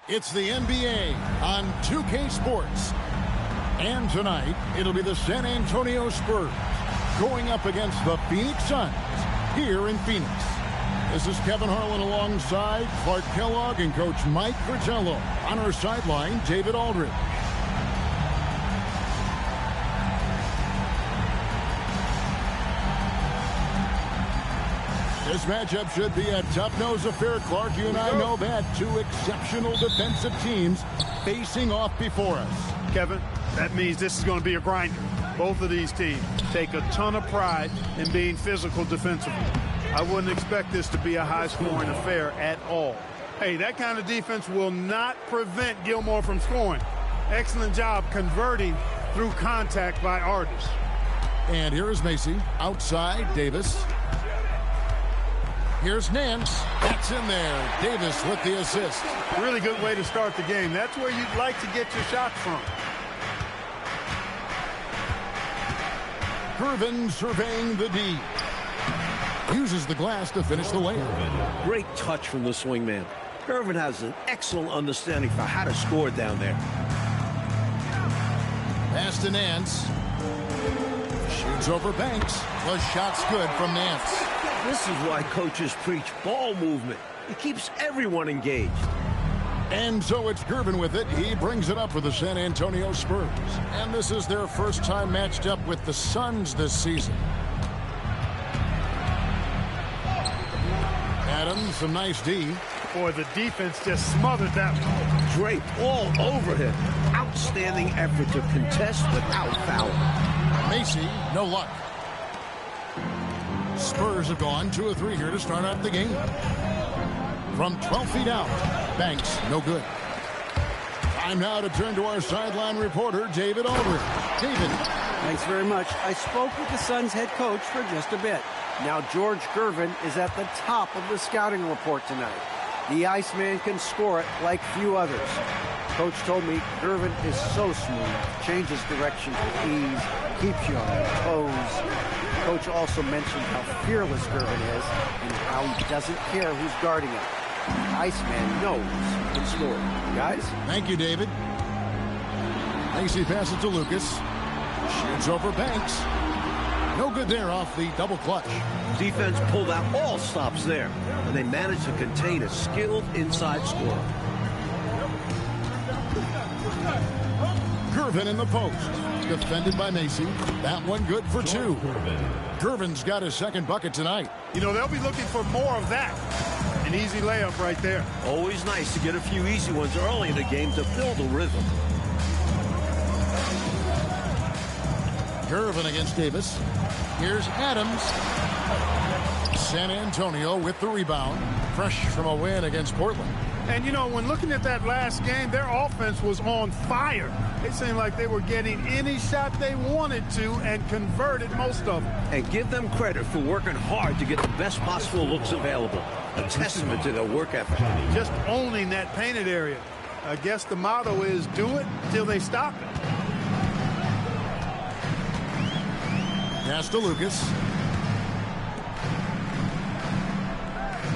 It's the NBA on 2K Sports. And tonight, it'll be the San Antonio Spurs going up against the Phoenix Suns here in Phoenix. This is Kevin Harlan alongside Clark Kellogg and Coach Mike Fratello. On our sideline, David Aldridge. This matchup should be a tough-nosed affair, Clark. You and I know that. Two exceptional defensive teams facing off before us. Kevin, that means this is going to be a grinder. Both of these teams take a ton of pride in being physical defensively. I wouldn't expect this to be a high-scoring affair at all. Hey, that kind of defense will not prevent Gilmore from scoring. Excellent job converting through contact by Artis. And here is Macy. Outside, Davis. Here's Nance. That's in there. Davis with the assist. Really good way to start the game. That's where you'd like to get your shots from. Gervin surveying the D. Uses the glass to finish the layup. Great touch from the swingman. Gervin has an excellent understanding for how to score down there. Pass to Nance. Shoots over Banks. The shot's good from Nance. This is why coaches preach ball movement. It keeps everyone engaged. And so it's Gervin with it. He brings it up for the San Antonio Spurs. And this is their first time matched up with the Suns this season. Adams, some nice D. Boy, the defense just smothered that one. Draped all over him. Outstanding effort to contest without fouling. Macy, no luck. Spurs have gone 2 of 3 here to start out the game. From 12 feet out, Banks, no good. Time now to turn to our sideline reporter, David Aldridge. David. Thanks very much. I spoke with the Suns head coach for just a bit. Now George Gervin is at the top of the scouting report tonight. The Iceman can score it like few others. Coach told me Gervin is so smooth, changes direction with ease, keeps you on your toes. Coach also mentioned how fearless Gervin is and how he doesn't care who's guarding him. Iceman knows he can score. Guys? Thank you, David. Macy passes to Lucas. Shoots over Banks. No good there off the double clutch. Defense pulled out all stops there, and they managed to contain a skilled inside scorer. Gervin in the post. Defended by Macy. That one good for 2. Gervin's got his second bucket tonight. You know, they'll be looking for more of that. An easy layup right there. Always nice to get a few easy ones early in the game to build a rhythm. Gervin against Davis. Here's Adams. San Antonio with the rebound. Fresh from a win against Portland. And, you know, when looking at that last game, their offense was on fire. It seemed like they were getting any shot they wanted to and converted most of them. And give them credit for working hard to get the best possible looks available. A testament to their work ethic. Just owning that painted area. I guess the motto is do it till they stop it. Pass to Lucas.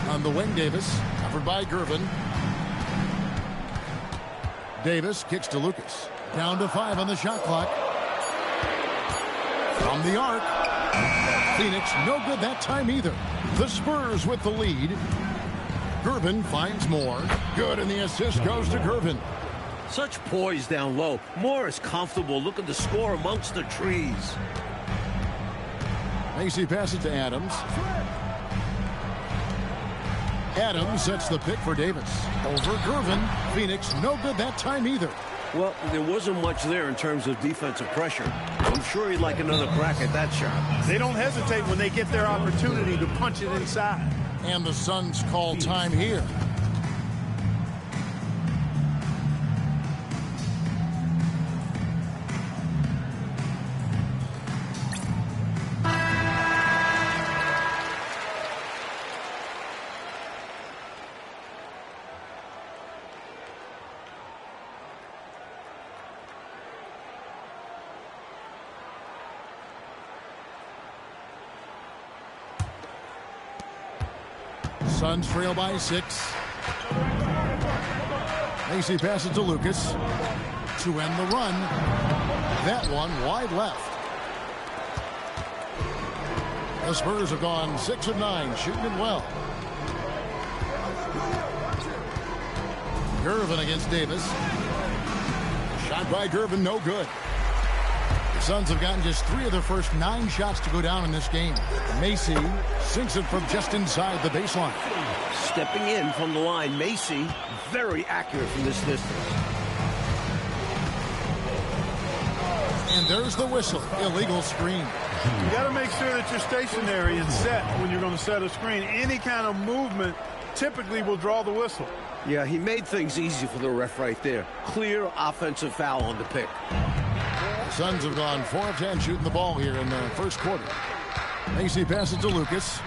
On the wing, Davis. Covered by Gervin. Davis kicks to Lucas. Down to 5 on the shot clock. From the arc. Phoenix, no good that time either. The Spurs with the lead. Gervin finds Moore. Good, and the assist goes to Gervin. Such poise down low. Moore is comfortable looking to score amongst the trees. Macy passes to Adams. Adams sets the pick for Davis. Over Gervin. Phoenix, no good that time either. Well, there wasn't much there in terms of defensive pressure. I'm sure he'd like another crack at that shot. They don't hesitate when they get their opportunity to punch it inside. And the Suns call time here. Suns trail by 6. Macy passes to Lucas to end the run. That one wide left. The Spurs have gone 6 of 9, shooting it well. Gervin against Davis. Shot by Gervin, no good. The Suns have gotten just 3 of their first 9 shots to go down in this game. Macy sinks it from just inside the baseline. Stepping in from the line, Macy, very accurate from this distance. And there's the whistle. Illegal screen. You got to make sure that you're stationary and set when you're going to set a screen. Any kind of movement typically will draw the whistle. Yeah, he made things easy for the ref right there. Clear offensive foul on the pick. The Suns have gone 4 of 10 shooting the ball here in the first quarter. Macy passes to Lucas.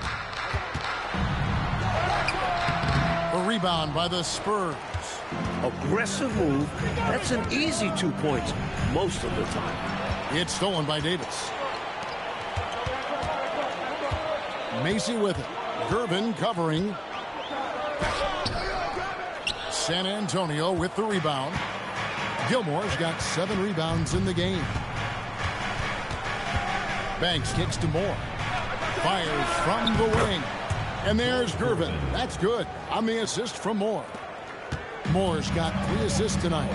A rebound by the Spurs. Aggressive move. That's an easy 2 points most of the time. It's stolen by Davis. Macy with it. Gervin covering. San Antonio with the rebound. Gilmore's got 7 rebounds in the game. Banks kicks to Moore. Fires from the wing. And there's Gervin. That's good on the assist from Moore. Moore's got 3 assists tonight.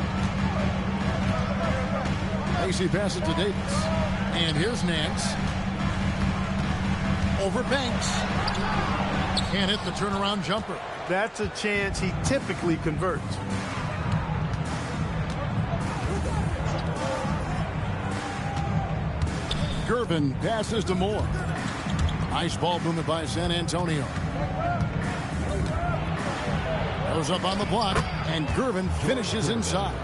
Macy passes to Davis. And here's Nance. Over Banks. Can't hit the turnaround jumper. That's a chance he typically converts. Gervin passes to Moore. Nice ball movement by San Antonio. Goes up on the block, and Gervin finishes inside.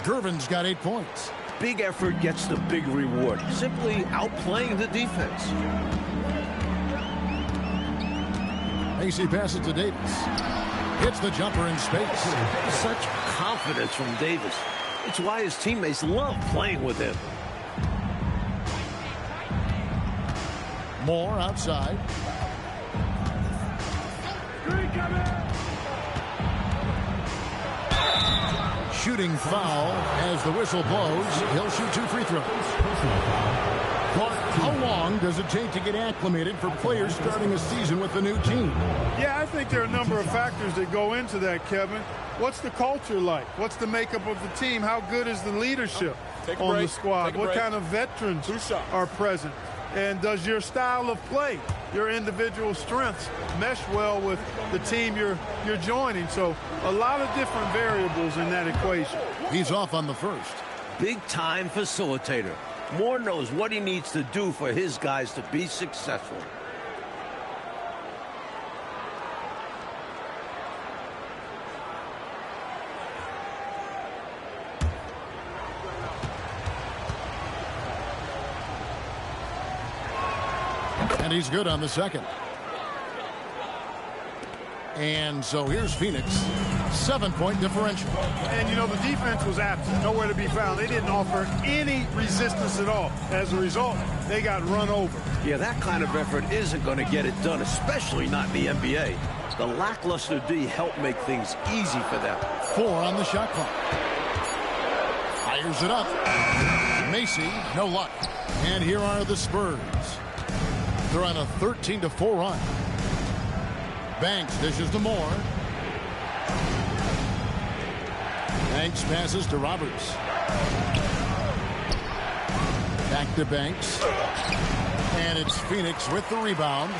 Gervin's got 8 points. Big effort gets the big reward. Simply outplaying the defense. Macy passes to Davis. Hits the jumper in space. Such confidence from Davis. It's why his teammates love playing with him. Moore outside. Shooting foul as the whistle blows. He'll shoot 2 free throws. Clark, how long does it take to get acclimated for players starting a season with a new team? Yeah, I think there are a number of factors that go into that, Kevin. What's the culture like? What's the makeup of the team? How good is the leadership on the squad? What kind of veterans are present? And does your style of play, your individual strengths, mesh well with the team you're joining? So a lot of different variables in that equation. He's off on the first. Big-time facilitator. Moore knows what he needs to do for his guys to be successful. And he's good on the second. And so here's Phoenix. 7-point differential. And, you know, the defense was absent, nowhere to be found. They didn't offer any resistance at all. As a result, they got run over. Yeah, that kind of effort isn't going to get it done, especially not in the NBA. The lackluster D helped make things easy for them. 4 on the shot clock. Fires it up. Macy, no luck. And here are the Spurs. They're on a 13-4 run. Banks dishes to Moore. Banks passes to Roberts. Back to Banks. And it's Phoenix with the rebound.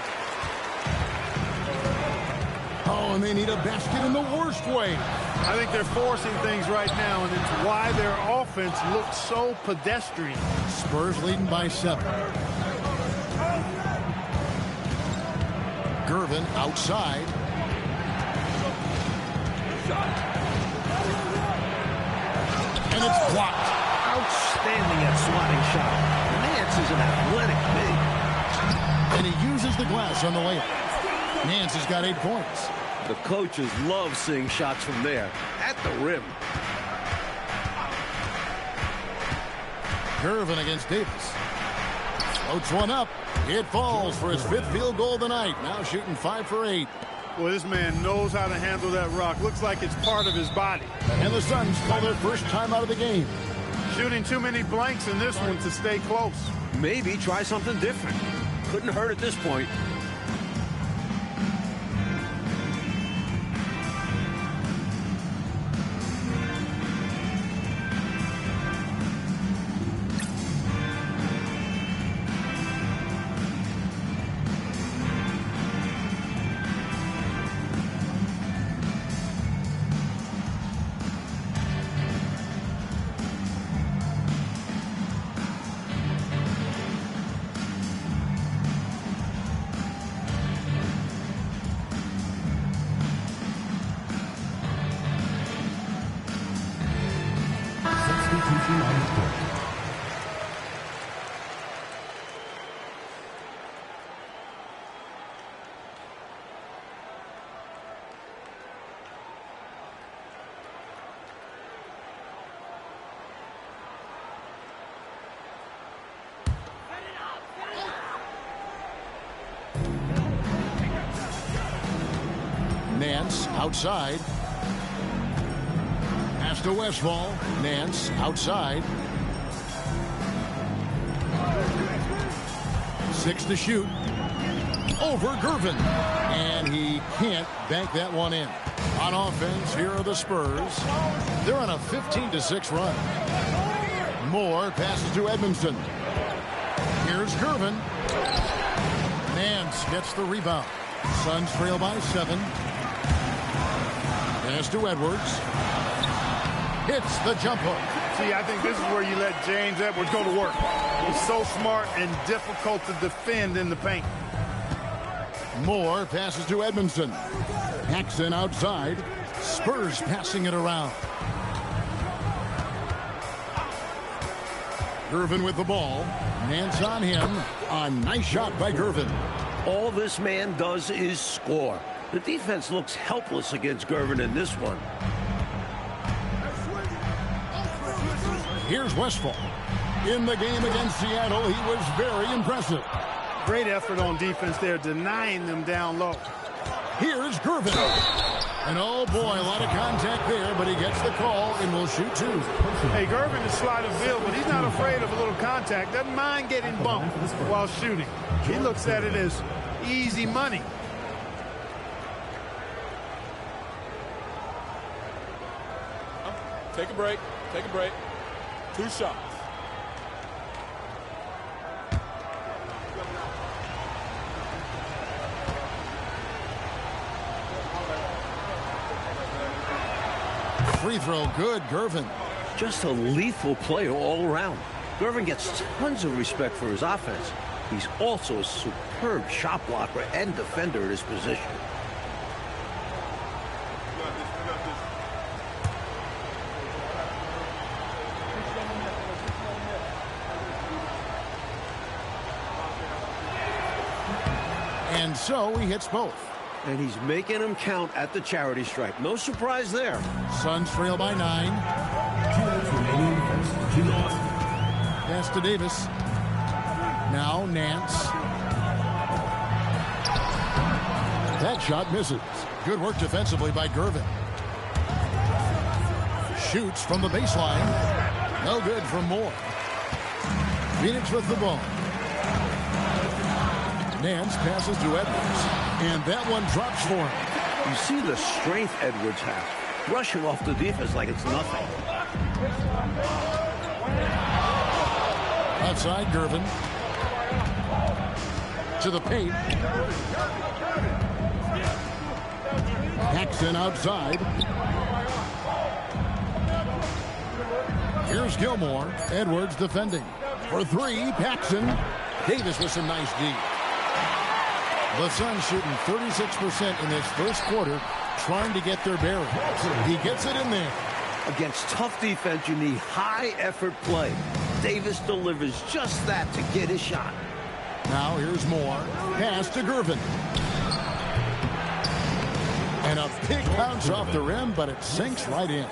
Oh, and they need a basket in the worst way. I think they're forcing things right now, and it's why their offense looks so pedestrian. Spurs leading by 7. Gervin outside. And it's blocked. Outstanding at swatting shot. Nance is an athletic big. And he uses the glass on the layup. Nance has got 8 points. The coaches love seeing shots from there at the rim. Gervin against Davis. Floats one up. It falls for his 5th field goal of the night. Now shooting 5 for 8. Well, this man knows how to handle that rock. Looks like it's part of his body. And the Suns call their first time out of the game. Shooting too many blanks in this one to stay close. Maybe try something different. Couldn't hurt at this point. Nance outside. Pass to Westfall. Nance outside. 6 to shoot. Over Gervin. And he can't bank that one in. On offense, here are the Spurs. They're on a 15-6 run. Moore passes to Edmondson. Here's Gervin. Nance gets the rebound. Suns trail by 7. Pass to Edwards. Hits the jump hook. See, I think this is where you let James Edwards go to work. He's so smart and difficult to defend in the paint. Moore passes to Edmondson. Paxson outside. Spurs passing it around. Gervin with the ball. Nance on him. A nice shot by Gervin. All this man does is score. The defense looks helpless against Gervin in this one. Here's Westfall. In the game against Seattle, he was very impressive. Great effort on defense there, denying them down low. Here's Gervin. And oh boy, a lot of contact there, but he gets the call and will shoot 2. Hey, Gervin is sleight of field, but he's not afraid of a little contact. Doesn't mind getting bumped while shooting. He looks at it as easy money. Take a break. Take a break. 2 shots. Free throw good, Gervin. Just a lethal player all around. Gervin gets tons of respect for his offense. He's also a superb shot blocker and defender at his position. And so he hits both. And he's making them count at the charity stripe. No surprise there. Suns trail by 9. Pass to Davis. Now Nance. That shot misses. Good work defensively by Gervin. Shoots from the baseline. No good from Moore. Phoenix with the ball. Nance passes to Edwards. And that one drops for him. You see the strength Edwards has. Rushing off the defense like it's nothing. Outside Gervin. To the paint. Paxson outside. Here's Gilmore. Edwards defending. For 3, Paxson. Davis with some nice D. The Suns shooting 36% in this first quarter, trying to get their bearings. He gets it in there. Against tough defense, you need high-effort play. Davis delivers just that to get his shot. Now here's Moore. Pass to Gervin. And a big bounce off the rim, but it sinks right in.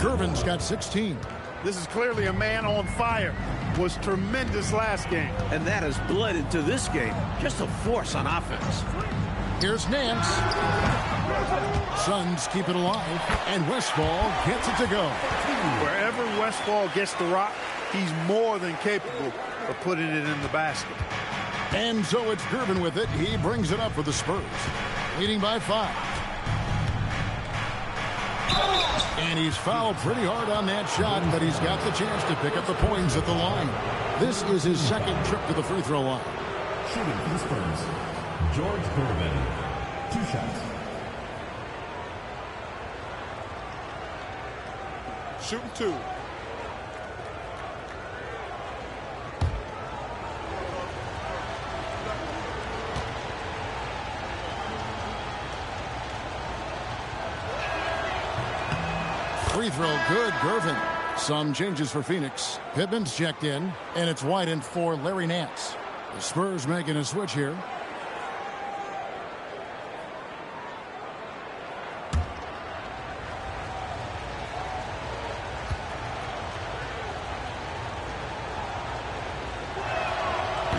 Gervin's got 16. This is clearly a man on fire. Was tremendous last game. And that has bled into this game. Just a force on offense. Here's Nance. Suns keep it alive, and Westfall gets it to go. Wherever Westfall gets the rock, he's more than capable of putting it in the basket. And so it's Gervin with it. He brings it up for the Spurs, leading by 5. And he's fouled pretty hard on that shot, but he's got the chance to pick up the points at the line. This is his second trip to the free throw line. Shooting for the Spurs, George Gervin. 2 shots. Shooting 2. Free throw good, Gervin. Some changes for Phoenix. Pittman's checked in, and it's White for Larry Nance. The Spurs making a switch here.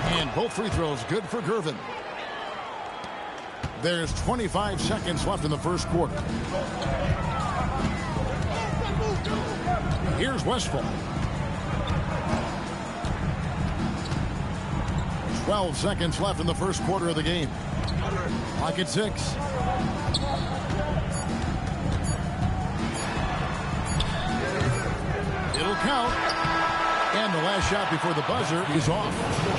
And both free throws good for Gervin. There's 25 seconds left in the first quarter. Here's Westfall. 12 seconds left in the first quarter of the game. Clock at 6. It'll count. And the last shot before the buzzer is off.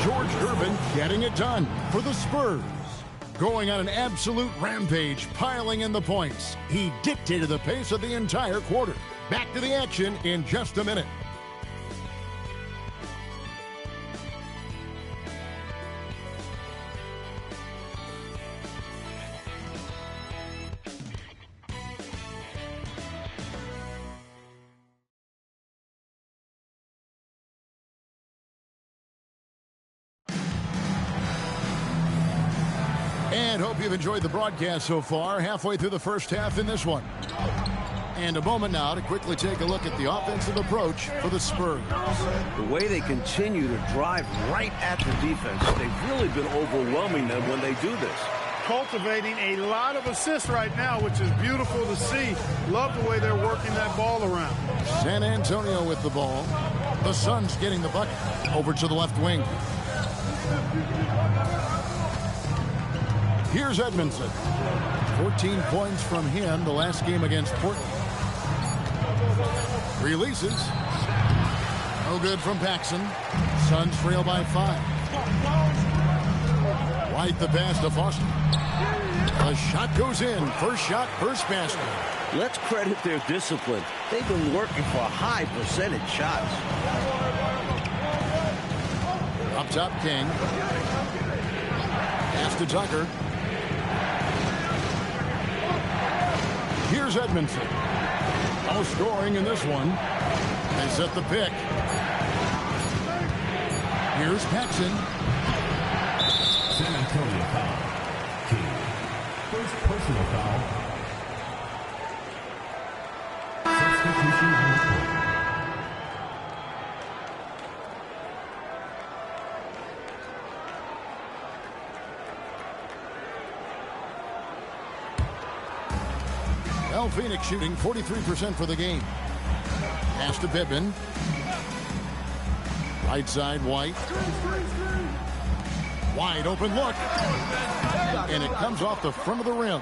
George Gervin getting it done for the Spurs. Going on an absolute rampage, piling in the points. He dictated the pace of the entire quarter. Back to the action in just a minute. And hope you've enjoyed the broadcast so far. Halfway through the first half in this one. And a moment now to quickly take a look at the offensive approach for the Spurs. The way they continue to drive right at the defense, they've really been overwhelming them when they do this. Cultivating a lot of assists right now, which is beautiful to see. Love the way they're working that ball around. San Antonio with the ball. The Suns getting the bucket over to the left wing. Here's Edmondson. 14 points from him the last game against Portland. Releases. No good from Paxson. Suns trail by 5. White the pass to Foster. The shot goes in. First shot, first basket. Let's credit their discipline. They've been working for high percentage shots. Up top, King. Pass to Tucker. Here's Edmondson. No scoring in this one. They set the pick. Here's Paxson. San Antonio foul. King. First personal foul. Substitution on the court. Phoenix shooting 43% for the game. Pass to Pittman. Right side, White. Wide open look. And it comes off the front of the rim.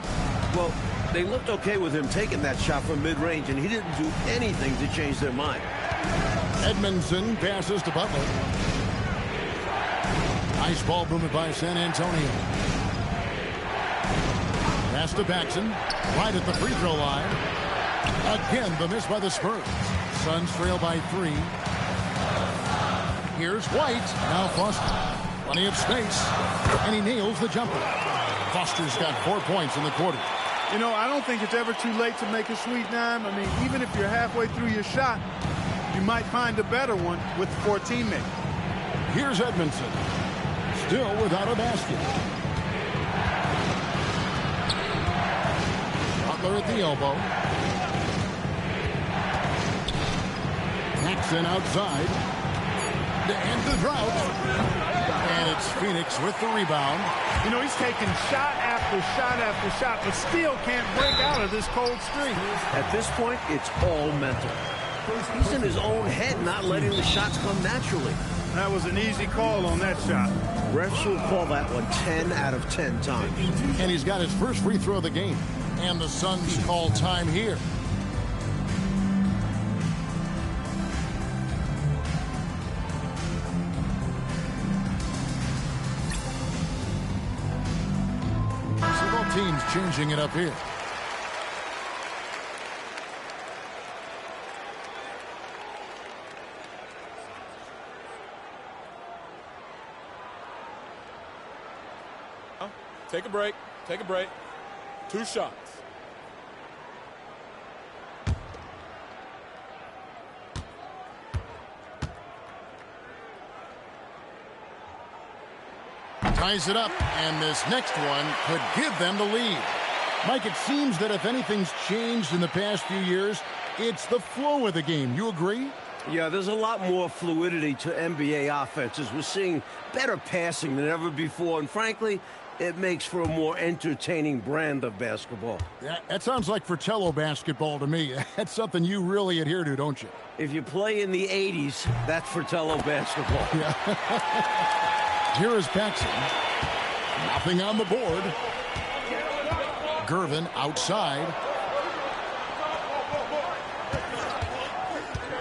Well, they looked okay with him taking that shot from mid-range, and he didn't do anything to change their mind. Edmondson passes to Butler. Nice ball movement by San Antonio. Pass to Paxson. Right at the free throw line. Again, the miss by the Spurs. Suns trail by 3. Here's White. Now Foster. Plenty of space. And he nails the jumper. Foster's got 4 points in the quarter. You know, I don't think it's ever too late to make a sweet dime. I mean, even if you're halfway through your shot, you might find a better one with 4 teammates. Here's Edmondson. Still without a basket. Butler at the elbow. Paxson outside to end the drought. And it's Phoenix with the rebound. You know, he's taking shot after shot after shot, but still can't break out of this cold streak. At this point, it's all mental. He's in his own head, not letting the shots come naturally. That was an easy call on that shot. Refs will call that one 10 out of 10 times. And he's got his first free throw of the game. And the Suns call time here. So both teams changing it up here. Take a break. Take a break. 2 shots. Ties it up, and this next one could give them the lead. Mike, it seems that if anything's changed in the past few years, it's the flow of the game. You agree? Yeah, there's a lot more fluidity to NBA offenses. We're seeing better passing than ever before, and frankly, it makes for a more entertaining brand of basketball. That sounds like Fratello basketball to me. That's something you really adhere to, don't you? If you play in the 80s, that's Fratello basketball. Yeah. Here is Paxson. Nothing on the board. Gervin outside.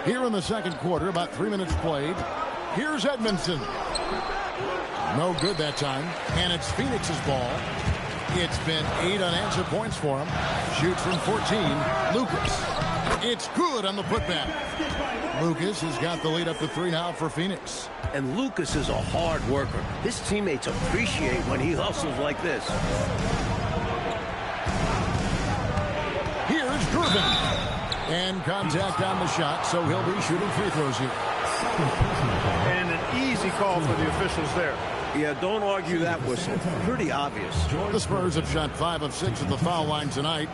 Here in the second quarter, about 3 minutes played. Here's Edmondson. No good that time. And it's Phoenix's ball. It's been 8 unanswered points for him. Shoots from 14. Lucas. It's good on the putback. Lucas has got the lead up to 3 now for Phoenix. And Lucas is a hard worker. His teammates appreciate when he hustles like this. Here's Gervin. And contact on the shot, so he'll be shooting free throws here. And an easy call for the officials there. Yeah, don't argue that whistle. Pretty obvious. The Spurs have shot 5 of 6 at the foul line tonight.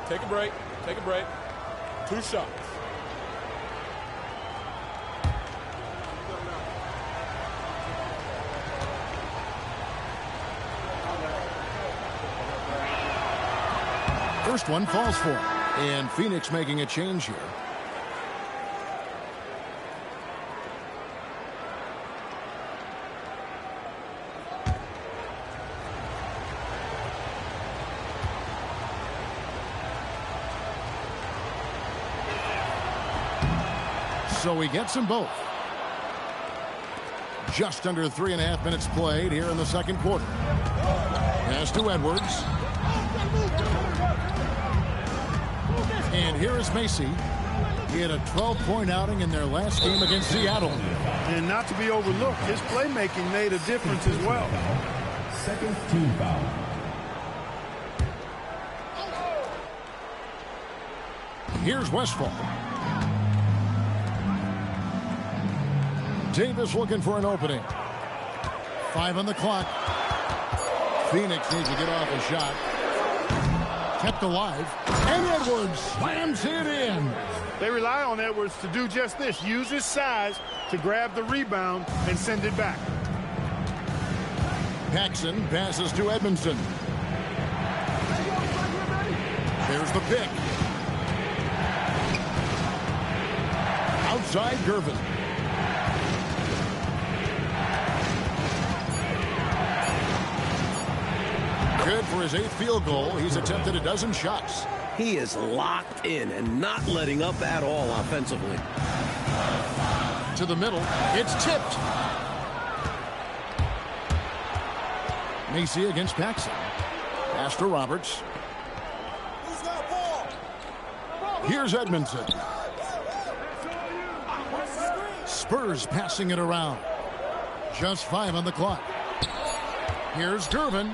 Take a break. Take a break. 2 shots. First one falls for him. And Phoenix making a change here. So he gets them both. Just under 3.5 minutes played here in the second quarter. Pass to Edwards. And here is Macy. He had a 12-point outing in their last game against Seattle. And not to be overlooked, his playmaking made a difference as well. Second team foul. Here's Westphal. Davis looking for an opening. 5 on the clock. Phoenix needs to get off a shot. Kept alive. And Edwards slams it in. They rely on Edwards to do just this. Use his size to grab the rebound and send it back. Paxson passes to Edmondson. There's the pick. Outside Gervin. Good for his 8th field goal. He's attempted a dozen shots. He is locked in and not letting up at all offensively. To the middle. It's tipped. Macy against Paxson. Pass to Roberts. Here's Edmondson. Spurs passing it around. Just 5 on the clock. Here's Gervin.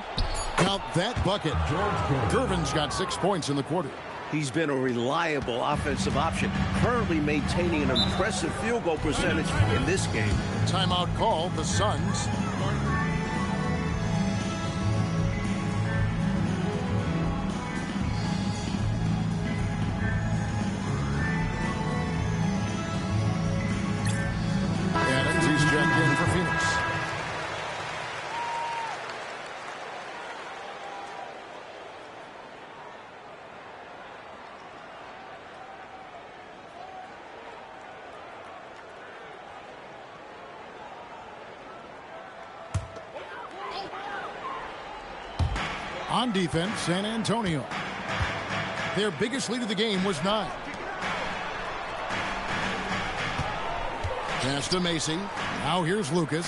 Count that bucket. Gervin's got 6 points in the quarter. He's been a reliable offensive option, currently maintaining an impressive field goal percentage in this game. Timeout call, the Suns. On defense, San Antonio. Their biggest lead of the game was 9. Pass to Macy. Now here's Lucas.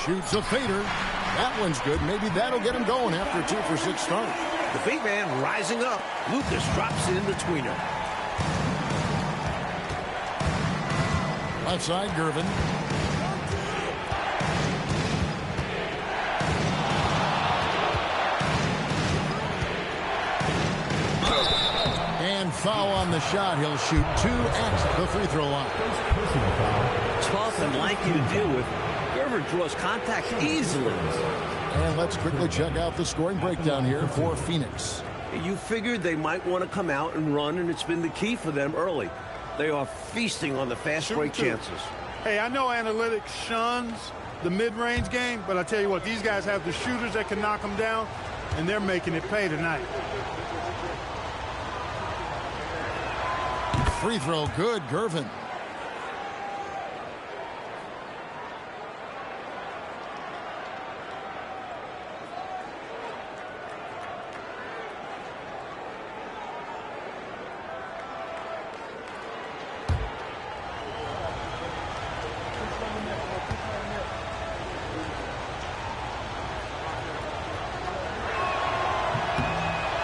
Shoots a fader. That one's good. Maybe that'll get him going after a 2-for-6 start. The big man rising up. Lucas drops in the tweener. Left side, Gervin. And foul on the shot. He'll shoot 2 at the free throw line. Tough and lanky to deal with. Gervin draws contact easily. And let's quickly check out the scoring breakdown here for Phoenix. You figured they might want to come out and run, and it's been the key for them early. They are feasting on the fast break chances. Hey, I know analytics shuns the mid-range game, but I tell you what, these guys have the shooters that can knock them down, and they're making it pay tonight. Free throw good, Gervin.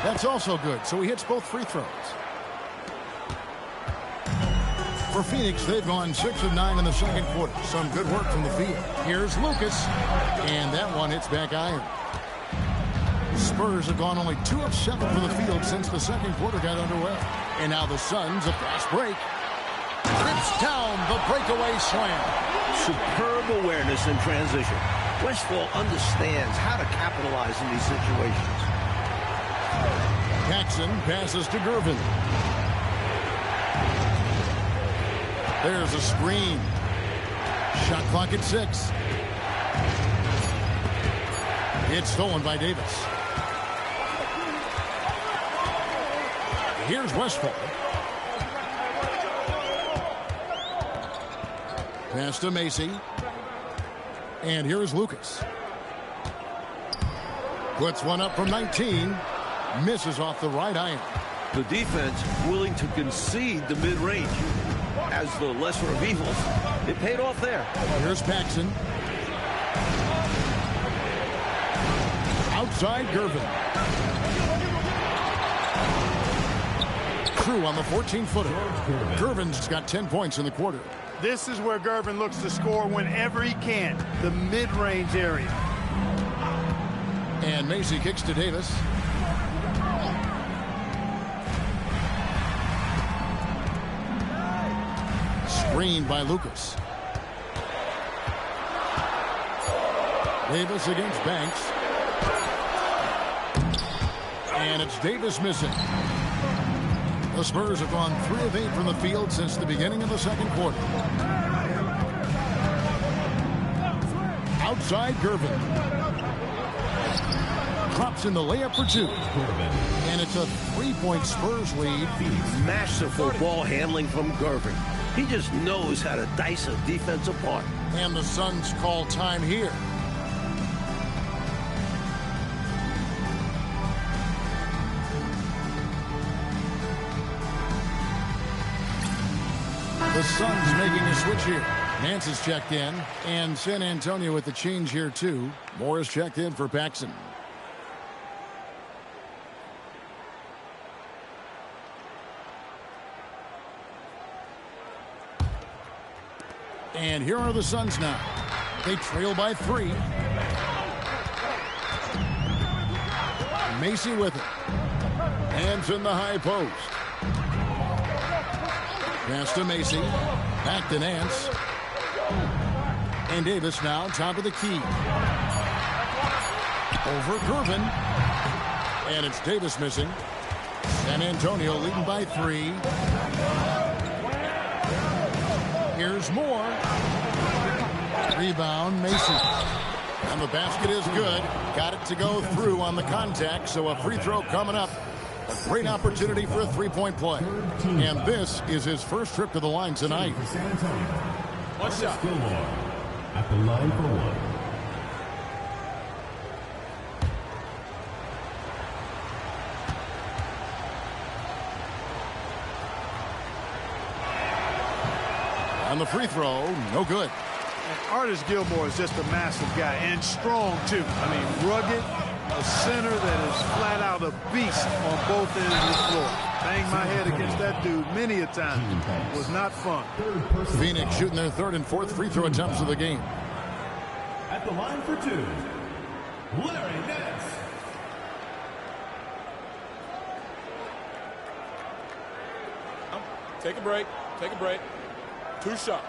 That's also good, so he hits both free throws. For Phoenix, they've gone 6 of 9 in the second quarter. Some good work from the field. Here's Lucas, and that one hits back iron. Spurs have gone only 2 of 7 from the field since the second quarter got underway. And now the Suns, a fast break. Trips down the breakaway slam. Superb awareness in transition. Westphal understands how to capitalize in these situations. Jackson passes to Gervin. There's a screen. Shot clock at 6. It's stolen by Davis. Here's Westphal. Pass to Macy. And here's Lucas. Puts one up from 19. Misses off the right iron. The defense willing to concede the mid-range. As the lesser of evils, it paid off there. Here's Paxson. Outside Gervin. Crew on the 14-footer. Gervin's got 10 points in the quarter. This is where Gervin looks to score whenever he can, the mid-range area. And Macy kicks to Davis. Screened by Lucas. Davis against Banks. And it's Davis missing. The Spurs have gone 3 of 8 from the field since the beginning of the second quarter. Outside Gervin. Drops in the layup for 2. And it's a 3-point Spurs lead. Masterful ball handling from Gervin. He just knows how to dice a defense apart. And the Suns call time here. The Suns making a switch here. Nance is checked in, and San Antonio with the change here too. Moore is checked in for Paxson. And here are the Suns now. They trail by 3. Macy with it. Hands in the high post. Pass to Macy. Back to Nance. And Davis now top of the key. Over Gervin. And it's Davis missing. San Antonio leading by 3. Here's Moore. Rebound, Macy. And the basket is good. Got it to go through on the contact, so a free throw coming up. A great opportunity for a 3-point play. And this is his first trip to the line tonight. One shot. At the line for 1. And the free throw, no good. Artis Gilmore is just a massive guy and strong, too. I mean, rugged, a center that is flat out a beast on both ends of the floor. Banged my head against that dude many a time. It was not fun. Phoenix shooting their third and fourth free throw attempts of the game. At the line for two, Larry Nance. Take a break. Take a break. 2 shots.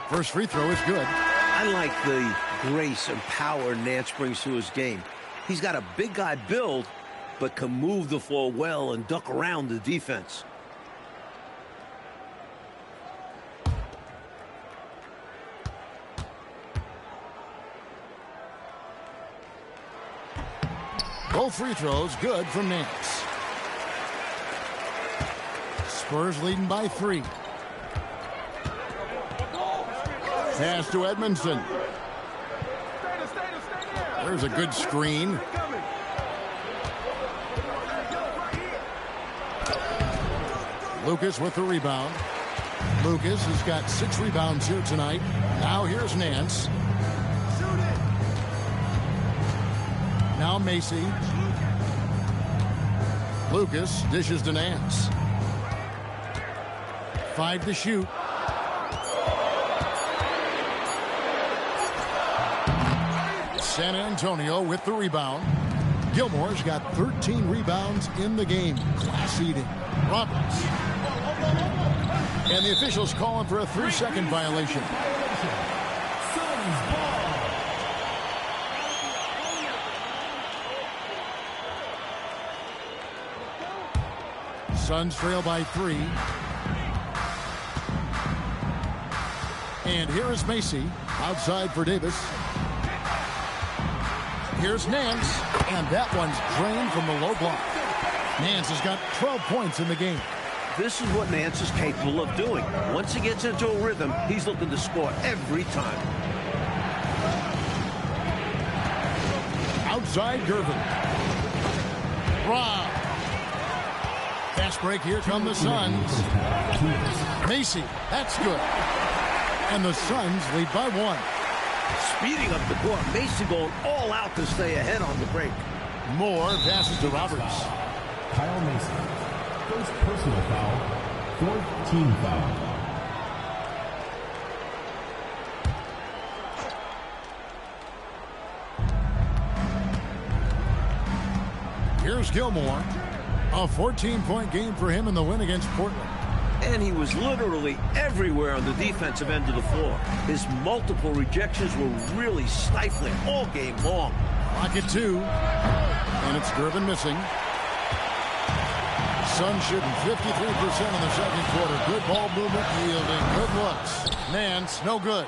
First free throw is good. I like the grace and power Nance brings to his game. He's got a big guy build, but can move the floor well and duck around the defense. Both free throws good from Nance. Spurs leading by 3. Pass to Edmondson. There's a good screen. Lucas with the rebound. Lucas has got 6 rebounds here tonight. Now here's Nance. Now Macy. Lucas dishes to Nance. 5 to shoot. San Antonio with the rebound. Gilmore's got 13 rebounds in the game. Class eating. Roberts. And the officials calling for a 3-second violation. Suns trail by 3. And here is Macy outside for Davis. Here's Nance, and that one's drained from the low block. Nance has got 12 points in the game. This is what Nance is capable of doing. Once he gets into a rhythm, he's looking to score every time. Outside Gervin. Rob. Fast break, here come the Suns. Macy, that's good. And the Suns lead by 1. Speeding up the court, Macy going all out to stay ahead on the break. Moore passes to Roberts. Kyle Macy. First personal foul. 4th team foul. Here's Gilmore. A 14-point game for him in the win against Portland. And he was literally everywhere on the defensive end of the floor. His multiple rejections were really stifling all game long. Clock at 2. And it's Gervin missing. Suns shooting 53% in the second quarter. Good ball movement, yielding good looks. Nance, no good.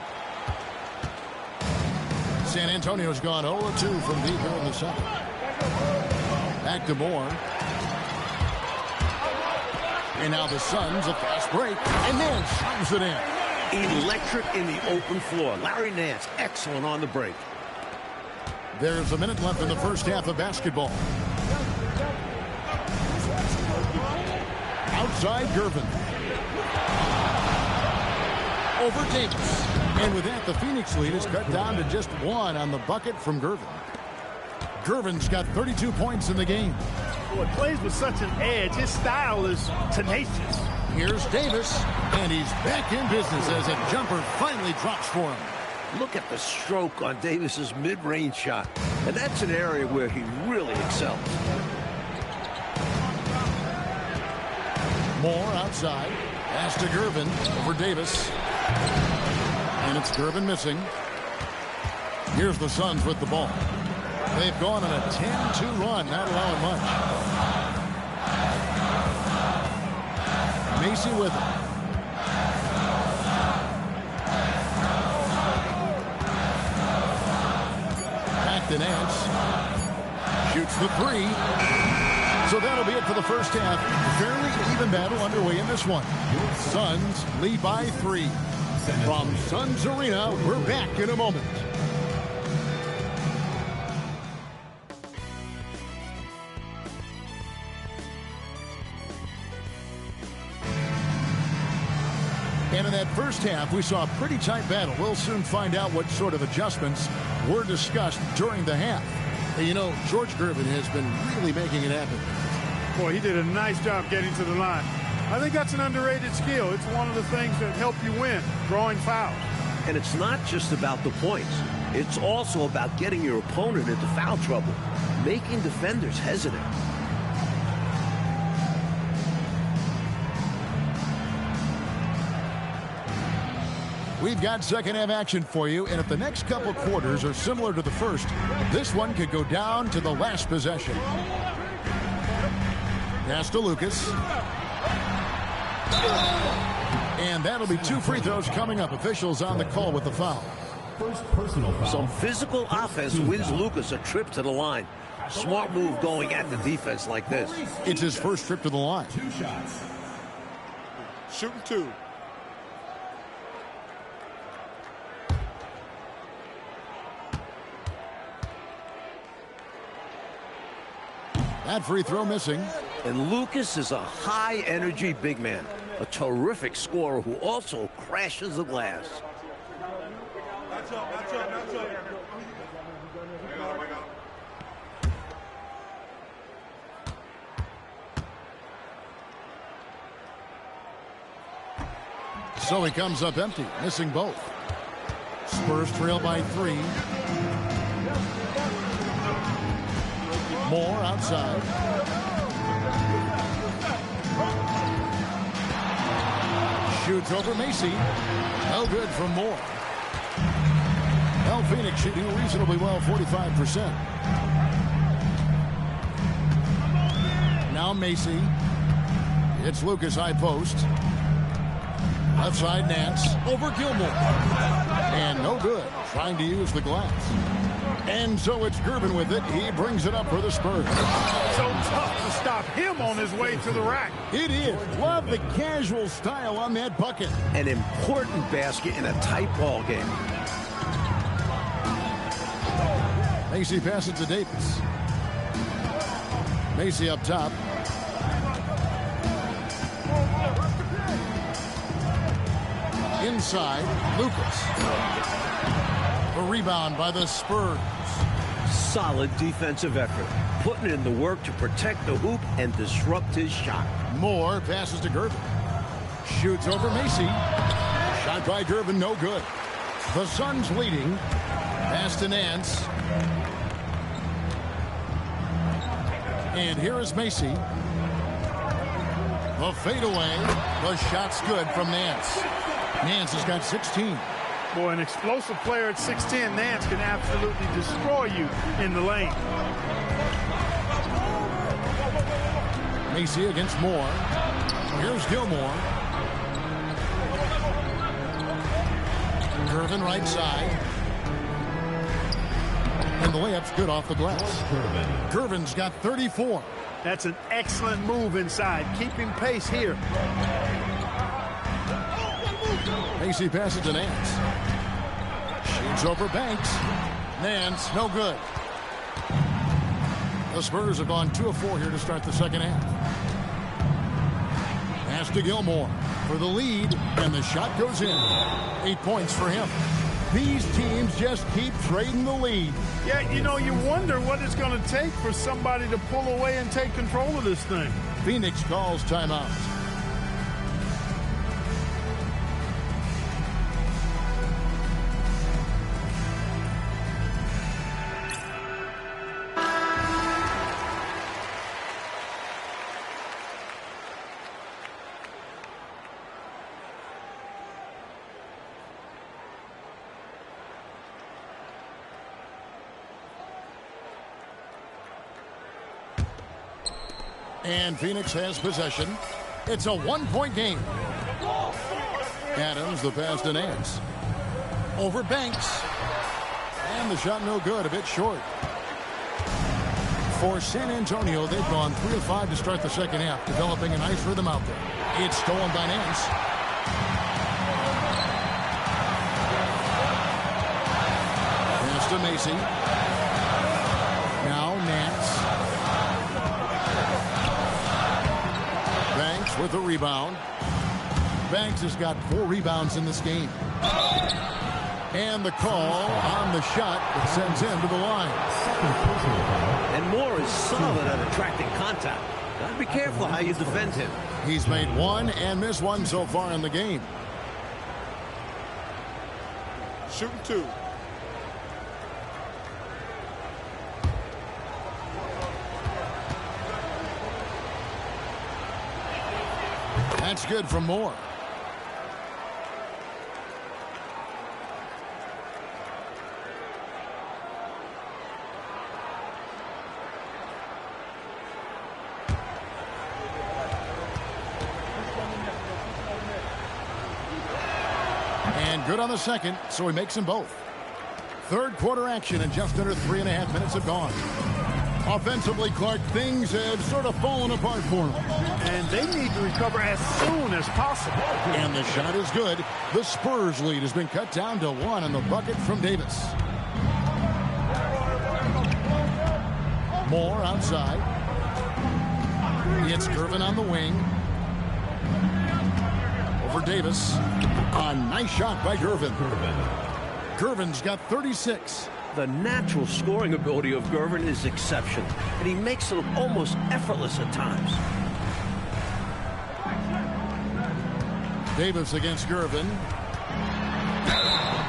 San Antonio's gone 0-2 from deep here in the second. Back to Moore. And now the Suns, a fast break, and Nance slams it in. Electric in the open floor. Larry Nance, excellent on the break. There's a minute left in the first half of basketball. Outside Gervin. Over Davis. And with that, the Phoenix lead is cut down to just 1 on the bucket from Gervin. Gervin's got 32 points in the game. Well, he plays with such an edge. His style is tenacious. Here's Davis, and he's back in business as a jumper finally drops for him. Look at the stroke on Davis's mid-range shot. And that's an area where he really excels. Moore outside. Pass to Gervin over Davis. And it's Gervin missing. Here's the Suns with the ball. They've gone on a 10-2 run, not allowing much. Macy with it. Back to Nance. Shoots the 3. So that'll be it for the first half. Fairly even battle underway in this one. Suns lead by 3. From Suns Arena, we're back in a moment. And in that first half, we saw a pretty tight battle. We'll soon find out what sort of adjustments were discussed during the half. And you know, George Gervin has been really making it happen. Boy, he did a nice job getting to the line. I think that's an underrated skill. It's one of the things that help you win, drawing fouls. And it's not just about the points. It's also about getting your opponent into foul trouble, making defenders hesitant. We've got second half action for you, and if the next couple quarters are similar to the first, this one could go down to the last possession. Pass to Lucas. And that'll be 2 free throws coming up. Officials on the call with the foul. First personal foul. Some physical offense wins Lucas a trip to the line. Smart move going at the defense like this. It's his first trip to the line. 2 shots. Shooting 2. That free throw missing. And Lucas is a high-energy big man, a terrific scorer who also crashes the glass. So he comes up empty, missing both. Spurs trail by 3. Moore outside. Shoots over Macy. No good from Moore. Well, Phoenix should do reasonably well, 45%. Now Macy. It's Lucas high post. Left side Nance. Over Gilmore. And no good. Trying to use the glass. And so it's Gervin with it. He brings it up for the Spurs. So tough to stop him on his way to the rack. It is. Love the casual style on that bucket. An important basket in a tight ball game. Macy passes to Davis. Macy up top. Inside, Lucas. A rebound by the Spurs. Solid defensive effort, putting in the work to protect the hoop and disrupt his shot. Moore passes to Gervin. Shoots over Macy. Shot by Gervin, no good. The Suns leading. Pass to Nance. And here is Macy. The fadeaway. The shot's good from Nance. Nance has got 16. Boy, an explosive player at 6'10", Nance can absolutely destroy you in the lane. Macy against Moore. Here's Gilmore. Gervin right side. And the layup's good off the glass. Gervin's got 34. That's an excellent move inside, keeping pace here. Macy passes to Nance. Shoots over Banks. Nance, no good. The Spurs have gone 2 of 4 here to start the second half. Pass to Gilmore for the lead, and the shot goes in. 8 points for him. These teams just keep trading the lead. Yeah, you know, you wonder what it's going to take for somebody to pull away and take control of this thing. Phoenix calls timeout. And Phoenix has possession. It's a 1-point game. Adams, the pass to Nance. Over Banks. And the shot no good, a bit short. For San Antonio, they've gone 3 of 5 to start the second half, developing a nice rhythm out there. It's stolen by Nance. Pass to Macy. Now Nance. Banks with the rebound. Banks has got 4 rebounds in this game. And the call on the shot that sends him to the line. And Moore is solid at attracting contact. Gotta be careful how you defend him. He's made 1 and missed 1 so far in the game. Shooting 2. That's good from Moore. And good on the second, so he makes them both. Third quarter action, and just under 3.5 minutes have gone. Offensively, Clark, things have sort of fallen apart for him. And they need to recover as soon as possible. And the shot is good. The Spurs lead has been cut down to 1 on the bucket from Davis. Moore outside. It's Gervin on the wing. Over Davis. A nice shot by Gervin. Gervin's got 36. The natural scoring ability of Gervin is exceptional, and he makes it almost effortless at times. Davis against Gervin.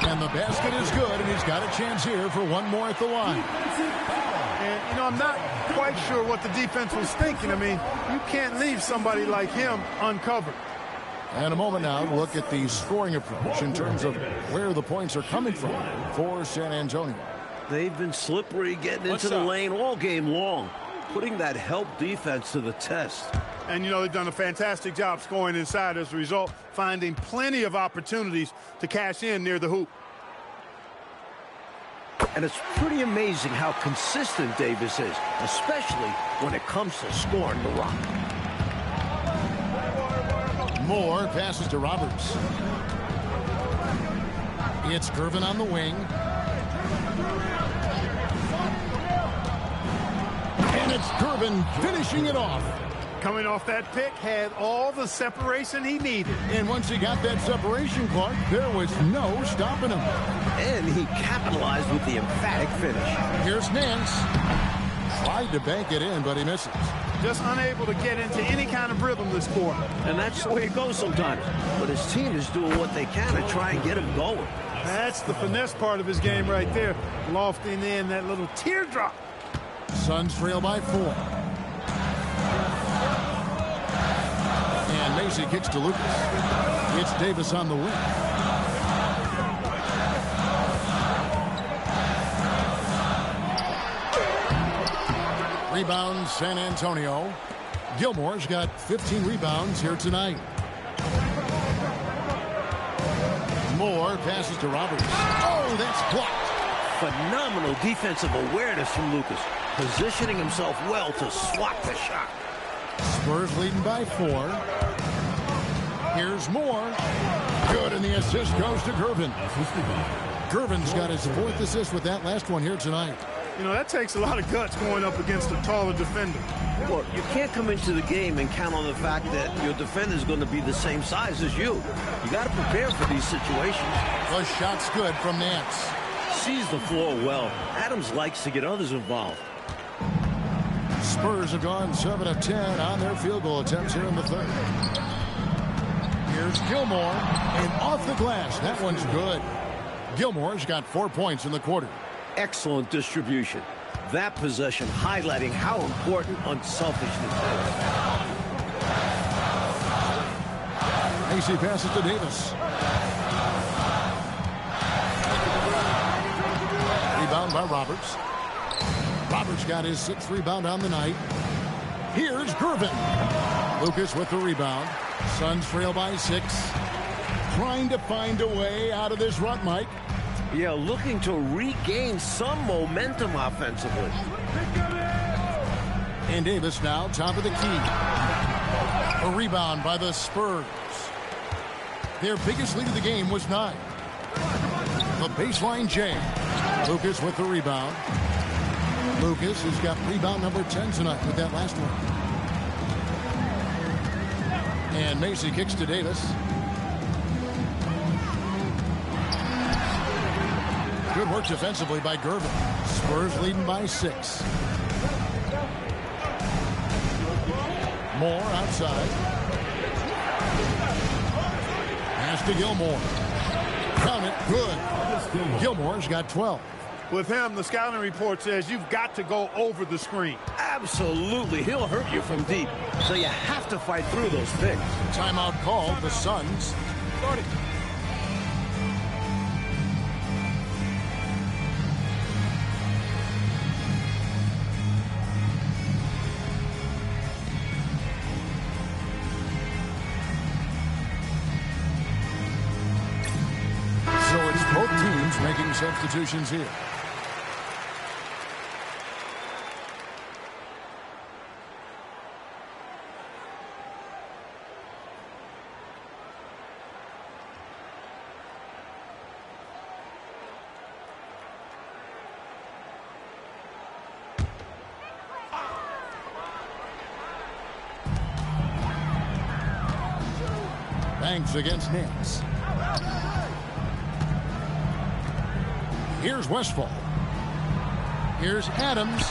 And the basket is good, and he's got a chance here for 1 more at the line. And, you know, I'm not quite sure what the defense was thinking. I mean, you can't leave somebody like him uncovered. And a moment now to look at the scoring approach in terms of where the points are coming from for San Antonio. They've been slippery getting into the lane all game long, putting that help defense to the test. And, you know, they've done a fantastic job scoring inside as a result, finding plenty of opportunities to cash in near the hoop. And it's pretty amazing how consistent Davis is, especially when it comes to scoring the rock. Moore passes to Roberts. It's Gervin on the wing. And it's Gervin finishing it off. Coming off that pick, had all the separation he needed. And once he got that separation, Clark, there was no stopping him. And he capitalized with the emphatic finish. Here's Nance. Tried to bank it in, but he misses. Just unable to get into any kind of rhythm this quarter. And that's the way it goes sometimes. But his team is doing what they can to try and get him going. That's the finesse part of his game right there. Lofting in that little teardrop. Suns trail by 4. And Macy kicks to Lucas. It's Davis on the wing. Rebound, San Antonio. Gilmore's got 15 rebounds here tonight. Moore passes to Roberts. Oh, that's blocked. Phenomenal defensive awareness from Lucas, positioning himself well to swat the shot. Spurs leading by 4. Here's Moore. Good, and the assist goes to Gervin. Gervin's got his 4th assist with that last one here tonight. You know, that takes a lot of guts going up against a taller defender. Well, you can't come into the game and count on the fact that your defender is going to be the same size as you. You got to prepare for these situations. The shot's good from Nance. Sees the floor well. Adams likes to get others involved. Spurs have gone 7 of 10 on their field goal attempts here in the third. Here's Gilmore, and off the glass. That one's good. Gilmore's got 4 points in the quarter. Excellent distribution. That possession highlighting how important unselfishness is. Macy passes to Davis. Rebound by Roberts. Roberts got his 6th rebound on the night. Here's Gervin. Lucas with the rebound. Suns trail by 6. Trying to find a way out of this rut, Mike. Yeah, looking to regain some momentum offensively. And Davis now top of the key. A rebound by the Spurs. Their biggest lead of the game was 9. The baseline J. Lucas with the rebound. Lucas has got rebound number 10 tonight with that last one. And Macy kicks to Davis. Good work defensively by Gervin. Spurs leading by 6. Moore outside. Pass to Gilmore. Count it. Good. Gilmore's got 12. With him, the scouting report says you've got to go over the screen. Absolutely. He'll hurt you from deep. So you have to fight through those picks. Timeout called. The Suns. Started. So it's both teams making substitutions here. Banks against Nance. Here's Westfall. Here's Adams.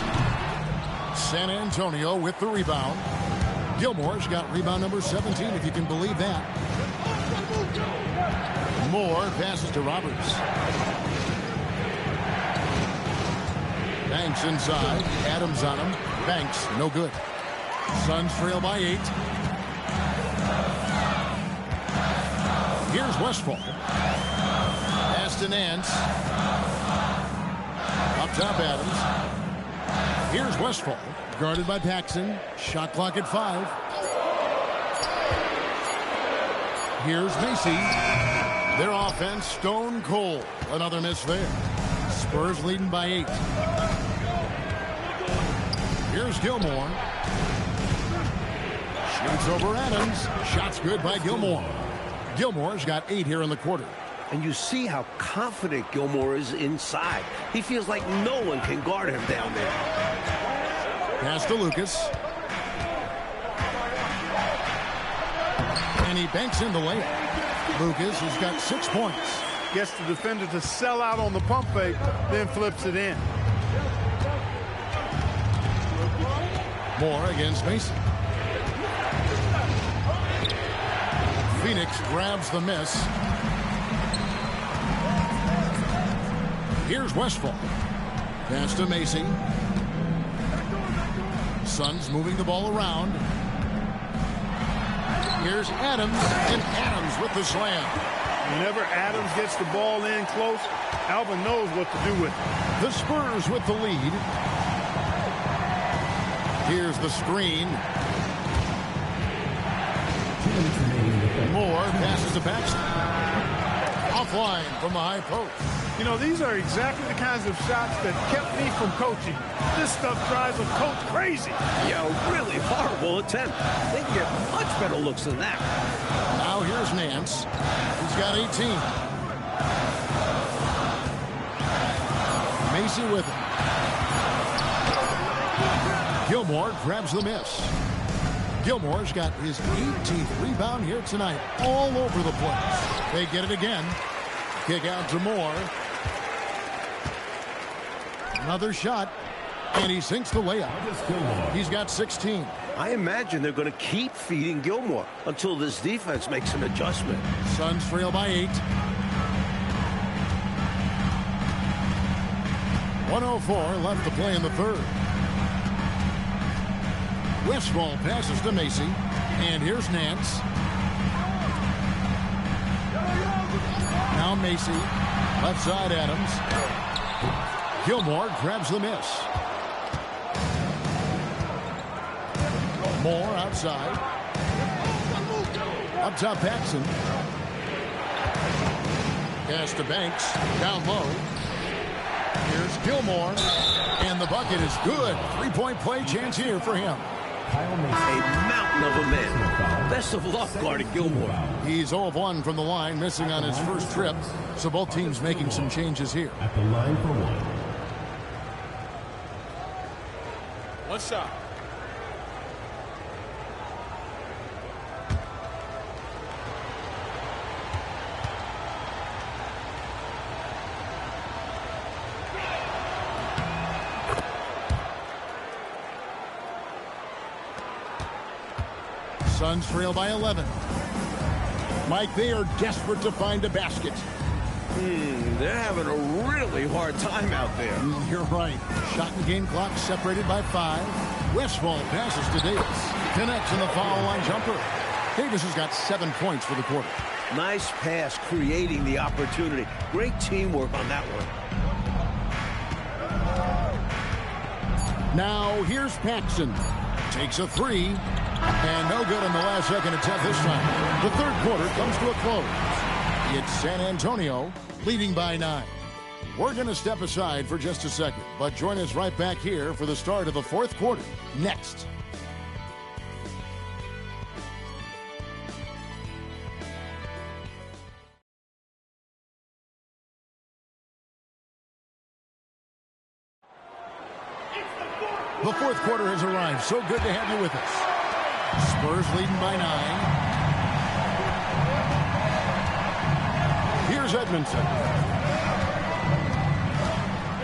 San Antonio with the rebound. Gilmore's got rebound number 17, if you can believe that. Moore passes to Roberts. Banks inside. Adams on him. Banks, no good. Suns trail by 8. Here's Westfall. Pass to Nance. Up top, Adams. Here's Westfall. Guarded by Paxson. Shot clock at 5. Here's Macy. Their offense stone cold. Another miss there. Spurs leading by 8. Here's Gilmore. Shoots over Adams. Shot's good by Gilmore. Gilmore's got 8 here in the quarter. And you see how confident Gilmore is inside. He feels like no one can guard him down there. Pass to Lucas. And he banks in the layup. Lucas has got 6 points. Gets the defender to sell out on the pump fake, then flips it in. Moore against Mason. Phoenix grabs the miss. Here's Westfall. Pass to Macy. Suns moving the ball around. Here's Adams, and Adams with the slam. Whenever Adams gets the ball in close, Alvin knows what to do with it. The Spurs with the lead. Here's the screen. Moore passes to Paxson. Offline from the high post. You know, these are exactly the kinds of shots that kept me from coaching. This stuff drives a coach crazy. Yeah, really horrible attempt. They can get much better looks than that. Now here's Nance. He's got 18. Macy with it. Gilmore grabs the miss. Gilmore's got his 18th rebound here tonight. All over the place. They get it again. Kick out to Moore. Another shot. And he sinks the layup. He's got 16. I imagine they're going to keep feeding Gilmore until this defense makes an adjustment. Suns trail by 8. 1:04 left to play in the third. Westfall passes to Macy. And here's Nance. Now Macy. Left side Adams. Gilmore grabs the miss. Moore outside. Up top Paxson. Pass to Banks. Down low. Here's Gilmore. And the bucket is good. 3-point play chance here for him. A mountain of a man. Best of luck guarding Gilmore. He's 0 of 1 from the line, missing on his first trip. So both teams making some changes here. At the line for one. One shot. Suns trail by 11. Mike, they are desperate to find a basket. They're having a really hard time out there. You're right. Shot and game clock separated by 5. Westfall passes to Davis. Connects in the foul line jumper. Davis has got 7 points for the quarter. Nice pass, creating the opportunity. Great teamwork on that one. Now here's Paxson. Takes a 3. And no good in the last second attempt this time. The third quarter comes to a close. It's San Antonio leading by 9. We're going to step aside for just a second, but join us right back here for the start of the fourth quarter next. The fourth quarter has arrived. So good to have you with us. Spurs leading by 9. Here's Edmondson.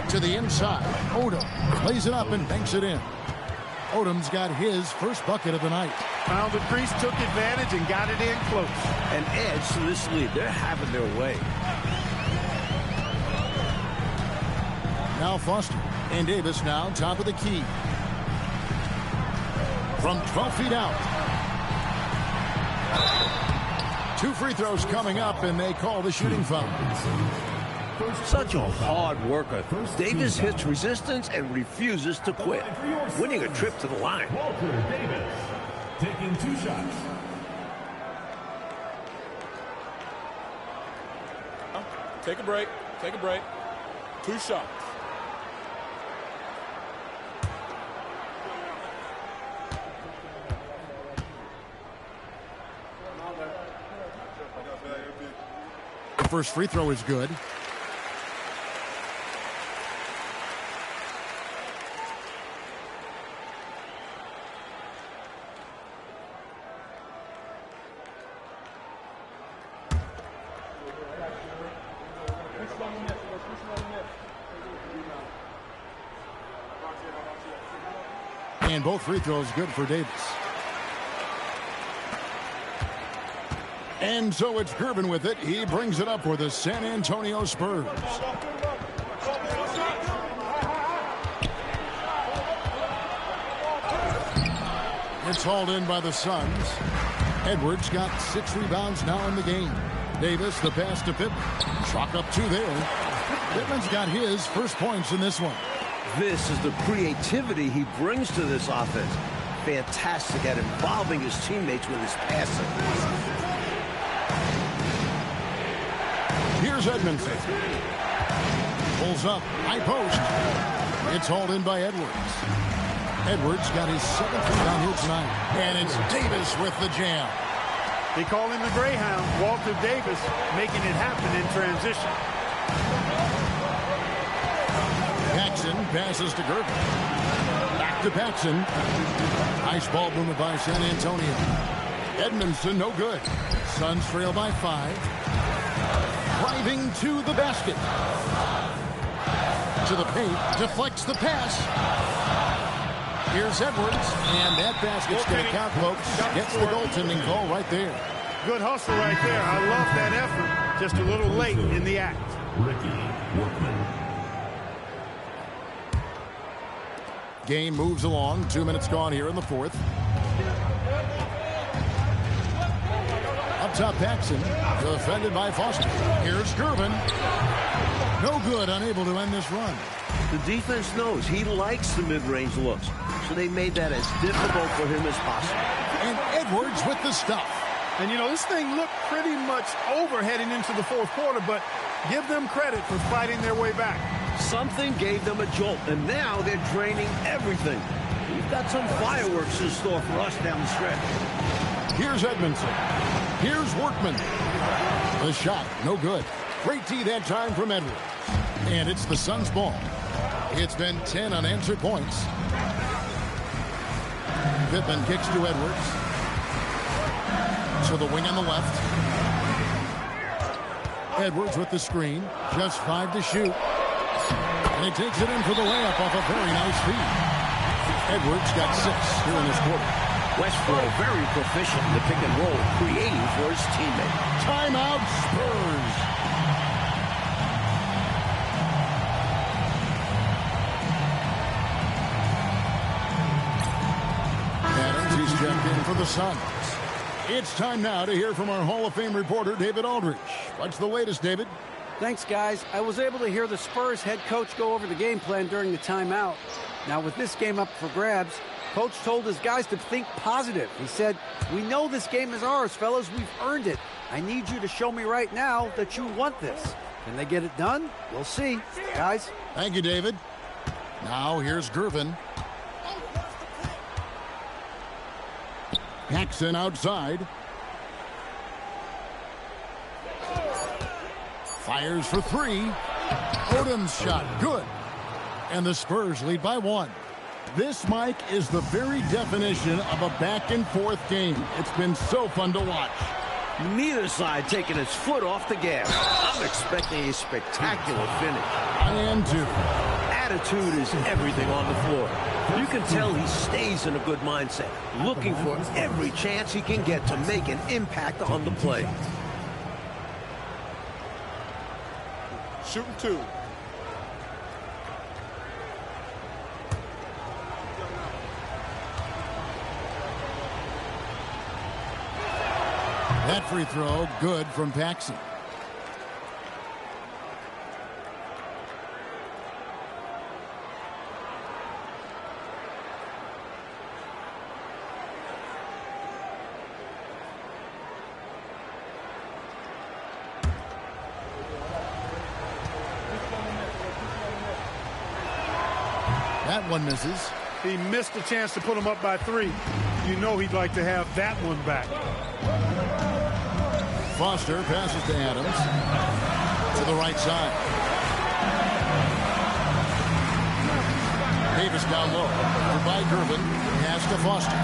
To the inside. Odom plays it up and banks it in. Odom's got his first bucket of the night. Found the crease, took advantage, and got it in close. An edge to this lead. They're having their way. Now Foster. And Davis now top of the key. From 12 feet out. 2 free throws coming up, and they call the shooting foul. Such a hard worker. Davis hits resistance and refuses to quit, winning a trip to the line. Walker Davis taking 2 shots. Take a break. Take a break. 2 shots. The first free throw is good. And both free throws good for Davis. And so it's Gervin with it. He brings it up for the San Antonio Spurs. It's hauled in by the Suns. Edwards got 6 rebounds now in the game. Davis, the pass to Pippen. Chalk up 2 there. Pittman's got his first points in this one. This is the creativity he brings to this offense. Fantastic at involving his teammates with his passing. Here's Edmondson. Pulls up. High post. It's hauled in by Edwards. Edwards got his 7th rebound here tonight. And it's Davis with the jam. They call him the Greyhound. Walter Davis making it happen in transition. Paxson passes to Gervin. Back to Paxson. Nice ball movement by San Antonio. Edmondson, no good. Suns trail by 5. Driving to the basket. To the paint. Deflects the pass. Here's Edwards. And that basket's going to count, folks. Gets the goaltending call right there. Good hustle right there. I love that effort. Just a little late in the act. Ricky Workman. Game moves along. 2 minutes gone here in the fourth. Up top, Paxson. Defended by Foster. Here's Gervin. No good. Unable to end this run. The defense knows he likes the mid-range looks, so they made that as difficult for him as possible. And Edwards with the stuff. And, you know, this thing looked pretty much over heading into the fourth quarter, but give them credit for fighting their way back. Something gave them a jolt, and now they're draining everything. We've got some fireworks in store for us down the stretch. Here's Edmondson. Here's Workman. The shot, no good. Great D that time from Edwards. And it's the Suns' ball. It's been 10 unanswered points. Pippen kicks to Edwards. To the wing on the left. Edwards with the screen. Just 5 to shoot. And he takes it in for the layup off a very nice feed. Edwards got 6 here in this quarter. Westbrook very proficient in the pick and roll, creating for his teammate. Timeout, Spurs. Adams, he's checked in for the Suns. It's time now to hear from our Hall of Fame reporter, David Aldrich. What's the latest, David? Thanks, guys. I was able to hear the Spurs head coach go over the game plan during the timeout. Now, with this game up for grabs, coach told his guys to think positive. He said, "We know this game is ours, fellas. We've earned it. I need you to show me right now that you want this." Can they get it done? We'll see. Guys. Thank you, David. Now here's Gervin. Paxson outside. Fires for three. Odom's shot, good. And the Spurs lead by 1. This, Mike, is the very definition of a back-and-forth game. It's been so fun to watch. Neither side taking its foot off the gas. I'm expecting a spectacular finish. I am too. Attitude is everything on the floor. You can tell he stays in a good mindset, looking for every chance he can get to make an impact on the play. Shooting 2. That free throw, good from Paxson. That one misses. He missed a chance to put him up by 3. You know he'd like to have that one back. Foster passes to Adams. To the right side. Davis down low. Over by Gervin. Pass to Foster.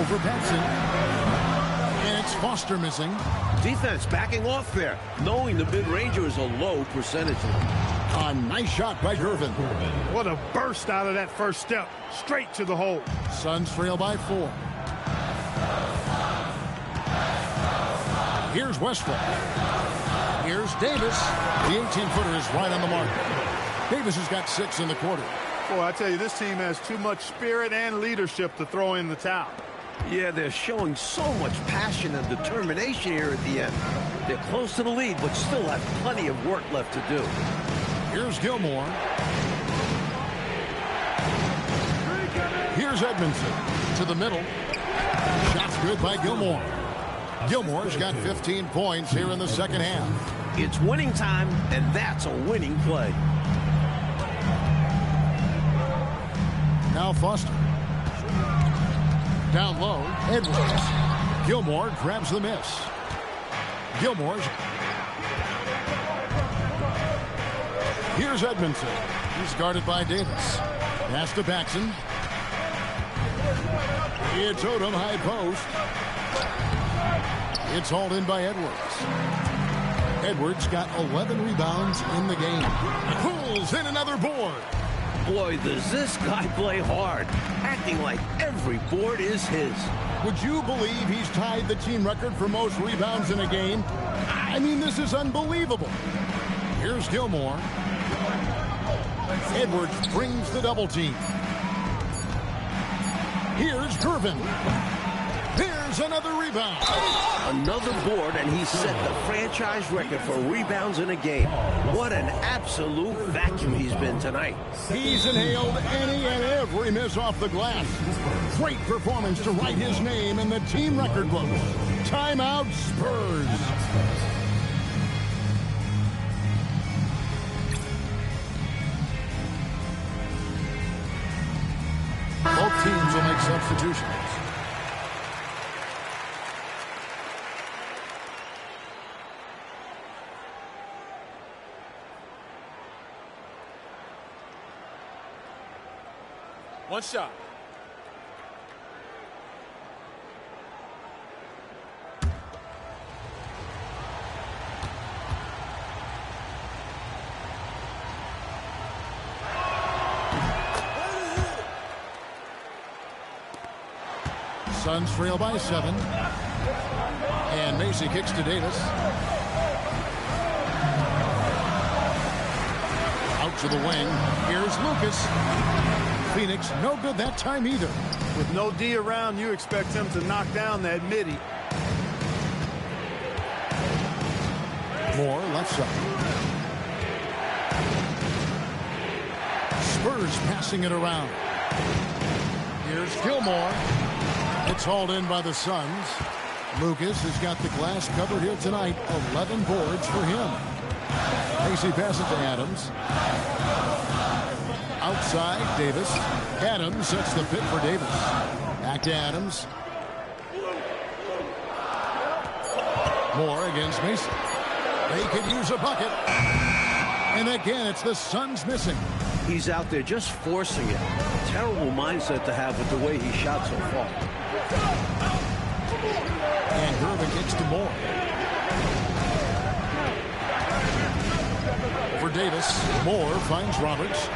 Over Paxson. And it's Foster missing. Defense backing off there, knowing the mid-ranger is a low percentage. A nice shot by Gervin. What a burst out of that first step. Straight to the hole. Suns trail by 4. Here's Westbrook. Here's Davis. The 18-footer is right on the mark. Davis has got 6 in the quarter. Boy, I tell you, this team has too much spirit and leadership to throw in the towel. Yeah, they're showing so much passion and determination here at the end. They're close to the lead, but still have plenty of work left to do. Here's Gilmore. Here's Edmondson to the middle. Shot's good by Gilmore. Gilmore's got 15 points here in the second half. It's winning time, and that's a winning play. Now Foster. Down low, Edwards. Gilmore grabs the miss. Gilmore's. Here's Edmondson. He's guarded by Davis. Pass to Paxson. It's Odom, high post. It's hauled in by Edwards. Edwards got 11 rebounds in the game. Pulls in another board. Boy, does this guy play hard, acting like every board is his. Would you believe he's tied the team record for most rebounds in a game? I mean, this is unbelievable. Here's Gilmore. Edwards brings the double team. Here's Gervin. There's another rebound. Another board, and he set the franchise record for rebounds in a game. What an absolute vacuum he's been tonight. He's inhaled any and every miss off the glass. Great performance to write his name in the team record book. Timeout, Spurs. Both teams will make substitutions. One shot. Suns trail by 7. And Macy kicks to Davis. Out to the wing. Here's Lucas. Phoenix, no good that time either. With no D around, you expect him to knock down that midi. Moore left side. Spurs passing it around. Here's Gilmore. It's hauled in by the Suns. Lucas has got the glass covered here tonight. 11 boards for him. Macy passes to Adams. Outside, Davis. Adams sets the pick for Davis. Back to Adams. Moore against Mason. They could use a bucket. And again, it's the Suns missing. He's out there just forcing it. Terrible mindset to have with the way he shot so far. And Gervin kicks to Moore. For Davis, Moore finds Roberts.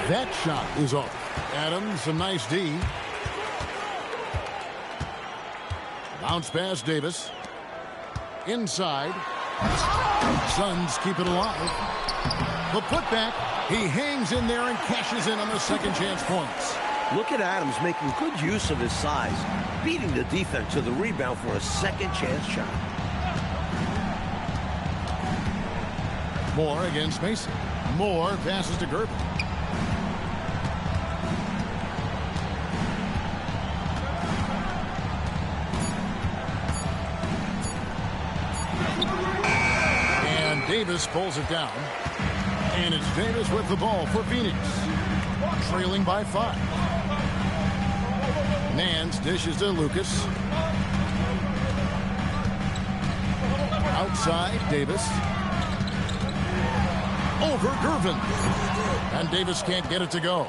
That shot is off. Adams, a nice D. Bounce pass, Davis. Inside. Suns keep it alive. The putback. He hangs in there and cashes in on the second chance points. Look at Adams making good use of his size, beating the defense to the rebound for a second chance shot. Moore against Mason. Moore passes to Gervin. And Davis pulls it down. And it's Davis with the ball for Phoenix. Trailing by 5. Nance dishes to Lucas. Outside, Davis. Over Gervin. And Davis can't get it to go.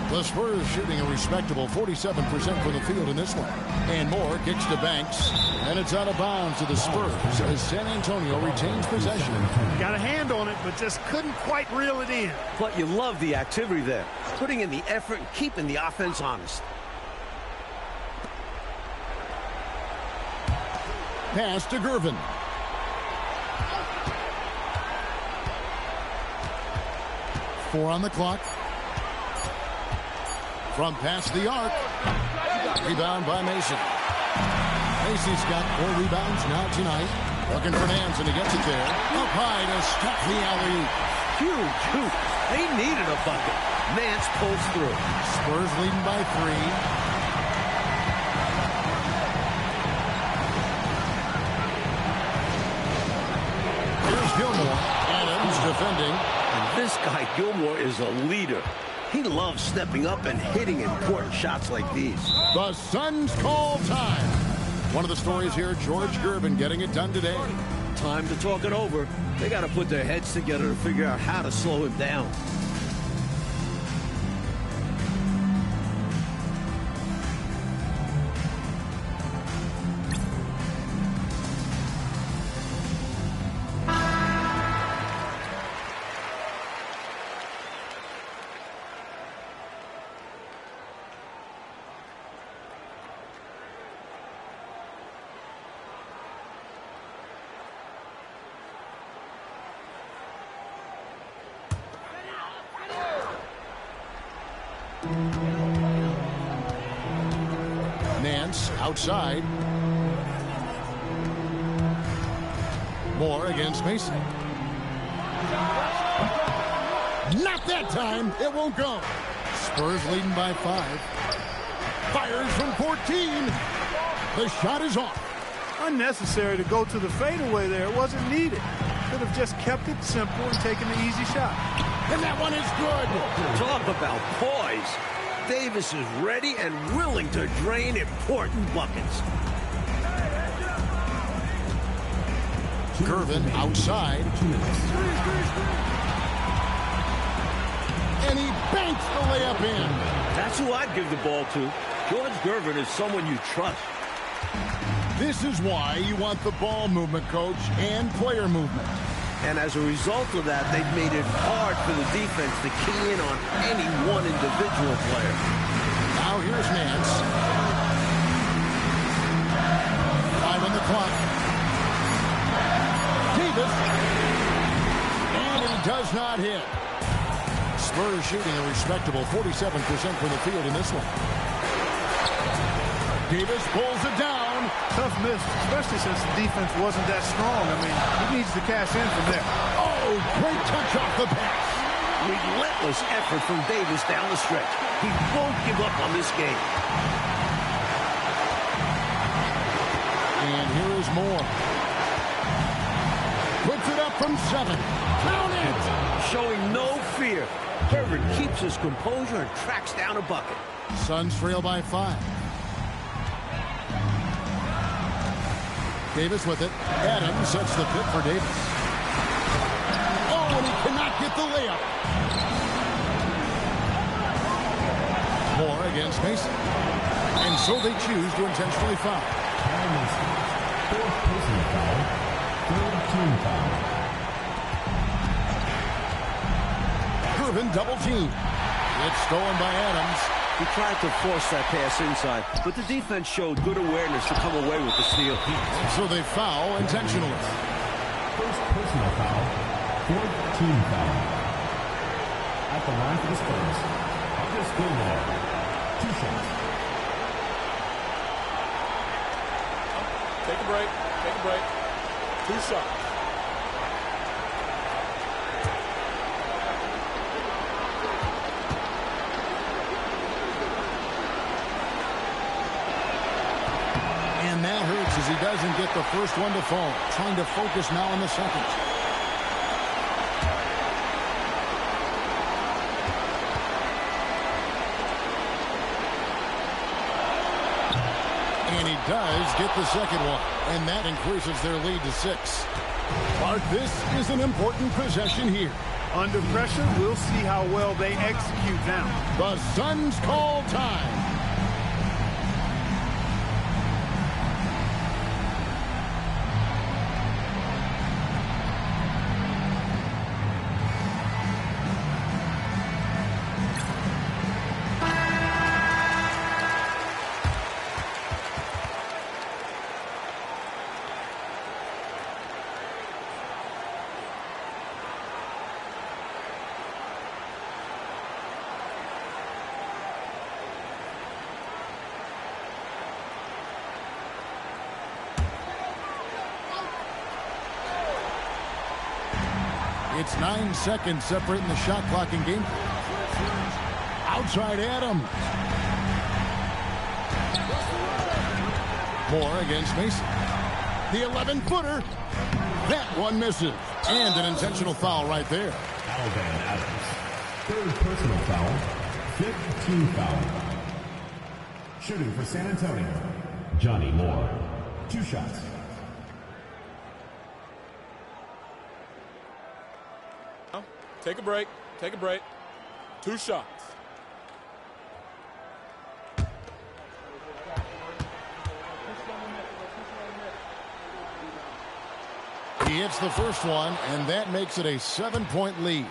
The Spurs shooting a respectable 47% from the field in this one. And Moore kicks to Banks. And it's out of bounds to the Spurs as San Antonio retains possession. Got a hand on it, but just couldn't quite reel it in. But you love the activity there. Putting in the effort and keeping the offense honest. Pass to Gervin. Four on the clock. From past the arc. Rebound by Mason. Macy's got 4 rebounds now tonight. Looking for Nance, and he gets it there. Up high to stop the alley-oop. Huge hoop. They needed a bucket. Nance pulls through. Spurs leading by 3. Here's Gilmore. Adams defending. And this guy, Gilmore, is a leader. He loves stepping up and hitting important shots like these. The Suns call time. One of the stories here, George Gervin getting it done today. Time to talk it over. They got to put their heads together to figure out how to slow him down. Nance outside. Moore against Mason. Not that time. It won't go. Spurs leading by 5. Fires from 14. The shot is off. Unnecessary to go to the fadeaway there. It wasn't needed. Could have just kept it simple and taken the easy shot. And that one is good. Talk about poise. Davis is ready and willing to drain important buckets. Gervin outside. And he banks the layup in. That's who I'd give the ball to. George Gervin is someone you trust. This is why you want the ball movement, coach, and player movement. And as a result of that, they've made it hard for the defense to key in on any one individual player. Now here's Nance. 5 on the clock. Davis. And he does not hit. Spurs shooting a respectable 47% from the field in this one. Davis pulls it down. Tough miss, especially since the defense wasn't that strong. I mean, he needs to cash in from there. Oh, great touch off the pass. Relentless effort from Davis down the stretch. He won't give up on this game. And here is Moore. Puts it up from 7. Count it. Showing no fear. Gervin keeps his composure and tracks down a bucket. Suns trail by 5. Davis with it. Adams sets the pick for Davis. Oh, and he cannot get the layup. Moore against Mason. And so they choose to intentionally foul. Fourth personal foul. Third team foul. Gervin double team. It's stolen by Adams. He tried to force that pass inside, but the defense showed good awareness to come away with the steal. So they foul intentionally. First personal foul. Fourth team foul. At the line for the Spurs, August Gilmore. 2 shots. Take a break. Take a break. 2 shots. And that hurts as he doesn't get the first one to fall. Trying to focus now on the second. And he does get the second one. And that increases their lead to 6. But this is an important possession here. Under pressure, we'll see how well they execute now. The Suns call time. It's 9 seconds separating the shot clock in game. Outside Adams. Moore against Mason. The 11-footer. That one misses. And an intentional foul right there. Alvan Adams. Third personal foul. Fifth team foul. Shooting for San Antonio, Johnny Moore. 2 shots. Take a break. Take a break. 2 shots. He hits the first one, and that makes it a 7-point lead.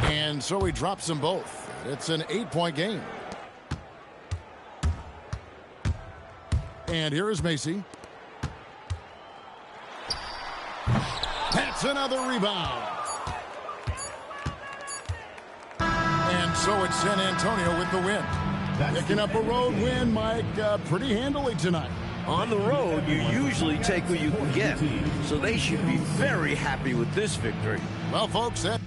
And so he drops them both. It's an 8-point game. And here is Macy. That's another rebound. And so it's San Antonio with the win. Picking up a road win, Mike, pretty handily tonight. On the road, you usually take what you can get, so they should be very happy with this victory. Well, folks, that